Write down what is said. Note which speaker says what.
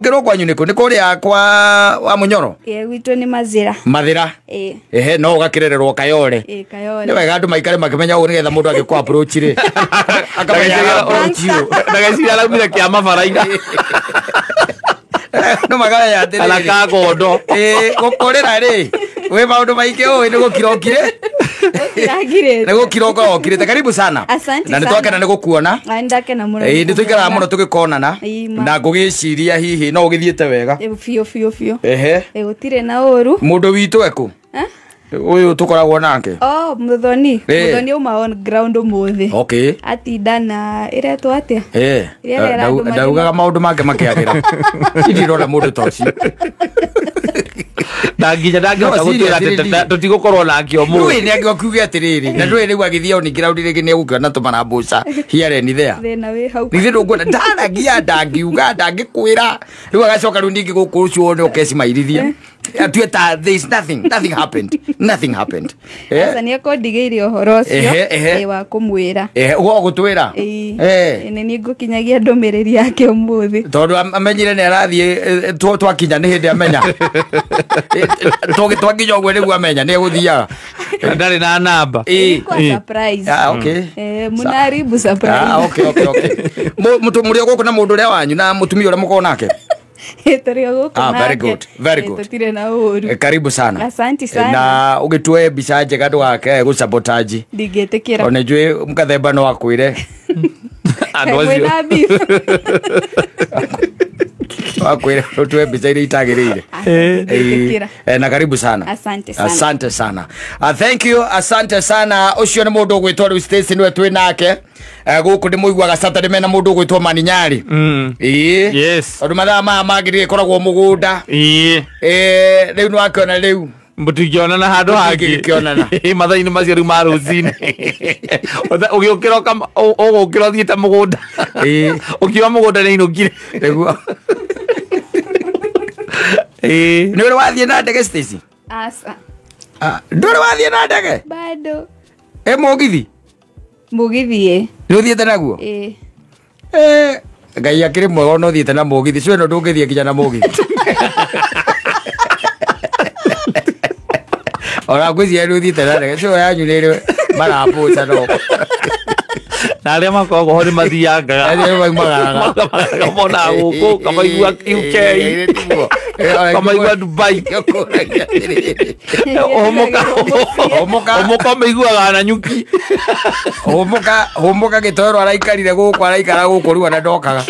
Speaker 1: ngiro kwanyu niko ria kwa wa Munyoro
Speaker 2: gwitũ nĩ Mathira
Speaker 1: ehe no gakirererwo Kayole
Speaker 2: Kayole
Speaker 1: ni wega andu maikare makimenya ugu nigetha mundu agikwa approach ri akamenya approach
Speaker 3: ndageciria laumire kia mabaraina
Speaker 1: no magaya ya tiri
Speaker 3: ala kagondo
Speaker 1: gukorera ri we maundu maike oi ni gukirokire
Speaker 2: kiragire
Speaker 1: ni gukiroka okirite karibu sana na ni twakena ni gukuona
Speaker 2: ndakena muno
Speaker 1: ni tuikara muno tugikonana na ngugiciria hihi no ugithiete wega
Speaker 2: fio
Speaker 1: ehe
Speaker 2: gutire na uru
Speaker 1: mundu witu eku uyu tukoragwo nake
Speaker 2: muthoni uma on ground umuthi
Speaker 1: okay
Speaker 2: atinda na iretwo atia
Speaker 1: ndaugaga maundu make makiagira ndirona mundu toci
Speaker 3: ndanginya ndangihota gutwira tutigukorwo nakio mu
Speaker 1: ni angiwakuge atiriri na ndwe ni gwagithia ni ground rigi ni egukana tumana mbuca here ni there
Speaker 2: thina wi hau
Speaker 1: ni ndu ngona ndangia ndangiuga ndangikwira riu agacoka riu ningi guku cio ni ukeci mairithia atueta there is nothing happened
Speaker 2: sasa ni akondigeirie uhoro ucio wa kumwira
Speaker 1: ugo gutwira
Speaker 2: ni ngukinyagia ndumiriri yake umuthi
Speaker 1: tondu amenyire ni arathie twakinya ni hindi amenya twakinya ogwe nigu amenya ni eguthiaga
Speaker 3: ndari na namba
Speaker 2: surprise
Speaker 1: okay
Speaker 2: munaribu surprise
Speaker 1: okay mutu muri guku na mundu ria wanyu na mutumia ura muko nake very good
Speaker 2: tutire na uru
Speaker 1: karibu sana
Speaker 2: asante sana
Speaker 1: na ugitwe bica njega ndwake gusabotage
Speaker 2: ndigetekira
Speaker 1: ona njwe mukathemba no akwire
Speaker 3: andocio
Speaker 1: akwire tutwe bica ile itagirire na karibu sana asante sana thank you asante sana ucio ni mundu gwitwa ru station we twi nake guku ndi muiguaga Saturday mena mundu gwitwa Maninyari
Speaker 3: yes
Speaker 1: andu mathaa magirire koragwo mugunda riu no akiona riu
Speaker 3: mbutukiona na handu hangi mathaini macio riu marucini ugiukira ugukira thiete mugunda ukiwa mugunda ni inukire
Speaker 1: niguo ni uri wathie na ndege Stacy
Speaker 2: asa
Speaker 1: nduri wathie na ndege
Speaker 2: bado
Speaker 1: mugithi ni uthiete naguo ngai akiri mwega no thiete na mugithi cwe no ndungithie kinya na mugithi ora gwithia ni uthiete na ndege cwe yanyu ni marapuca no
Speaker 3: na aria makoragwo ho ni mathiangaga
Speaker 1: aria maimagaraga
Speaker 3: mona guku kamaigua UK kamaigua Dubai omoka maiguaga na nyuki
Speaker 1: omoka gitoro araikarire guku araikara guku riu ana ndokaga